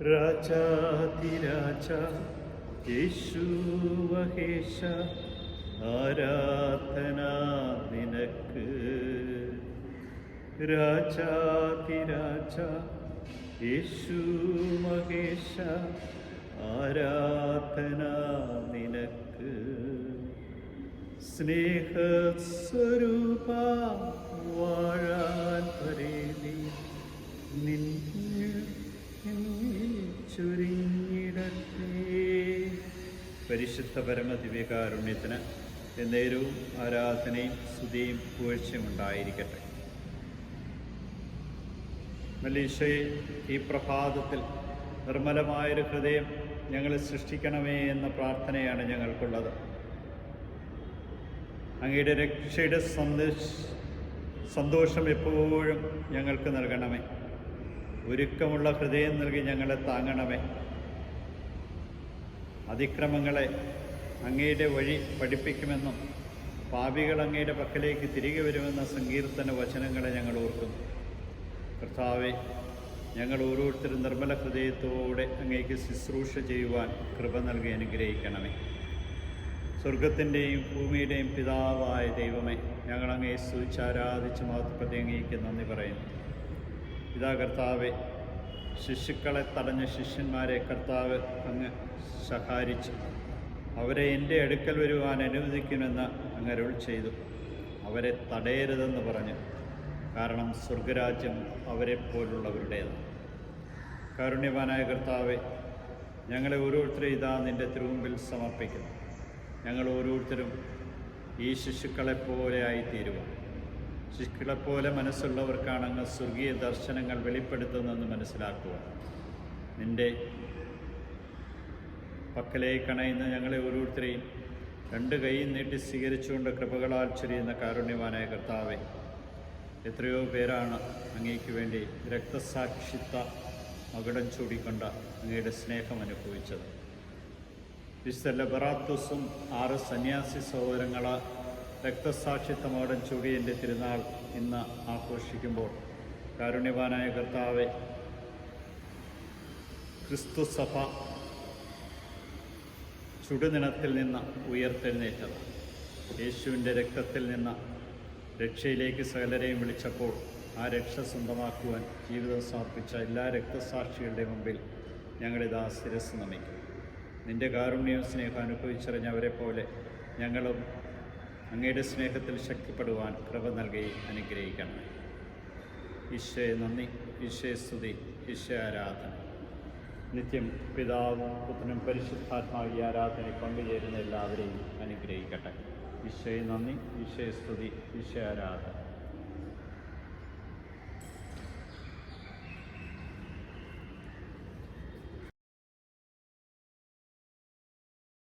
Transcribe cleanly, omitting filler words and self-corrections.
രാജാതിരാജ യേശു മഹേശ ആരാധന നിനക്ക്. രാജാതിരാജ യേശു മഹേശ ആരാധന നിനക്ക്. സ്നേഹസ്വരൂപ വാഴാൻ പരേതി ചൊരിഞ്ഞിടട്ടെ. പരിശുദ്ധ പരമദിവ്യകാരുണ്യത്തിന് എന്നേരവും ആരാധനയും സ്തുതിയും പുകഴ്ചയും ഉണ്ടായിരിക്കട്ടെ. മലീശയെ, ഈ പ്രഭാതത്തിൽ നിർമ്മലമായൊരു ഹൃദയം ഞങ്ങളെ സൃഷ്ടിക്കണമേ എന്ന പ്രാർത്ഥനയാണ് ഞങ്ങൾക്കുള്ളത്. അങ്ങയുടെ രക്ഷയുടെ സന്തോഷം എപ്പോഴും ഞങ്ങൾക്ക് നൽകണമേ. ഒരുക്കമുള്ള ഹൃദയം നൽകി ഞങ്ങളെ താങ്ങണമേ. അതിക്രമങ്ങളെ അങ്ങയുടെ വഴി പഠിപ്പിക്കുമെന്നും പാപികൾ അങ്ങയുടെ പക്കലേക്ക് തിരികെ വരുമെന്ന സങ്കീർത്തന വചനങ്ങളെ ഞങ്ങൾ ഓർക്കുന്നു. കർത്താവെ, ഞങ്ങൾ ഓരോരുത്തരും നിർമ്മല ഹൃദയത്തോടെ അങ്ങേക്ക് ശുശ്രൂഷ ചെയ്യുവാൻ കൃപ നൽകി അനുഗ്രഹിക്കണമേ. സ്വർഗത്തിൻ്റെയും ഭൂമിയുടെയും പിതാവായ ദൈവമേ, ഞങ്ങൾ അങ്ങയെ സ്തുതിച്ചാരാധിച്ച് മഹത്വപ്പെടുത്തി അങ്ങേക്ക് നന്ദി പറയുന്നു. ഇതാ കർത്താവെ, ശിശുക്കളെ തടഞ്ഞ ശിഷ്യന്മാരെ കർത്താവ് അങ്ങ് ശകാരിച്ചു. അവരെ എൻ്റെ അടുക്കൽ വരുവാൻ അനുവദിക്കുമെന്ന് അങ്ങ് അരുൾ ചെയ്തു. അവരെ തടയരുതെന്ന് പറഞ്ഞു. കാരണം സ്വർഗരാജ്യം അവരെപ്പോലുള്ളവരുടേതാണ്. കാരുണ്യവാനായ കർത്താവെ, ഞങ്ങളെ ഓരോരുത്തരും ഇതാ നിൻ്റെ തിരുമുമ്പിൽ സമർപ്പിക്കുന്നു. ഞങ്ങൾ ഓരോരുത്തരും ഈ ശിശുക്കളെപ്പോലെ ആയിത്തീരുക. ശിശുക്കളെപ്പോലെ മനസ്സുള്ളവർക്കാണ് അങ്ങ് സ്വർഗീയ ദർശനങ്ങൾ വെളിപ്പെടുത്തുന്നതെന്ന് മനസ്സിലാക്കുക. നിൻ്റെ പക്കലേക്ക് അണയുന്ന ഞങ്ങളെ ഓരോരുത്തരെയും രണ്ട് കൈയും നീട്ടി സ്വീകരിച്ചുകൊണ്ട് കൃപകളാൽ ചൊരിയുന്ന കാരുണ്യവാനായ കർത്താവെ, എത്രയോ പേരാണ് അങ്ങേക്ക് വേണ്ടി രക്തസാക്ഷിത്വ മകുടം ചൂടിക്കൊണ്ട അങ്ങയുടെ സ്നേഹം അനുഭവിച്ചത്. വിശുദ്ധ ലബറാത്തുസും 6 സന്യാസി സഹോദരങ്ങൾ രക്തസാക്ഷിത്വ മകുടം ചൂടിയതിൻ്റെ തിരുനാൾ ഇന്ന് ആഘോഷിക്കുമ്പോൾ, കാരുണ്യവാനായ കർത്താവെ, ക്രിസ്തു സഭ ചുടുനിണത്തിൽ നിന്ന് ഉയർത്തെഴുന്നേറ്റത് യേശുവിൻ്റെ രക്തത്തിൽ നിന്ന് രക്ഷയിലേക്ക് സകലരെയും വിളിച്ചപ്പോൾ ആ രക്ഷ സ്വന്തമാക്കുവാൻ ജീവിതം സമർപ്പിച്ച എല്ലാ രക്തസാക്ഷികളുടെ മുമ്പിൽ ഞങ്ങളിതാ ശിരസ്സ് നമിക്കും. നിൻ്റെ കാരുണ്യവും സ്നേഹം അനുഭവിച്ചറിഞ്ഞവരെ പോലെ ഞങ്ങളും അങ്ങയുടെ സ്നേഹത്തിൽ ശക്തിപ്പെടുവാൻ കൃപ നൽകി അനുഗ്രഹിക്കണം. ഈശോയെ നന്ദി, ഈശോയെ സ്തുതി, ഈശോയെ ആരാധന. നിത്യം പിതാവും പുത്രനും പരിശുദ്ധാത്മാവ് ഈ ആരാധനയിൽ പങ്കുചേരുന്ന എല്ലാവരെയും അനുഗ്രഹിക്കട്ടെ. ഈശോയെ നന്ദി, ഈശോയെ സ്തുതി, ഈശോയെ ആരാധന.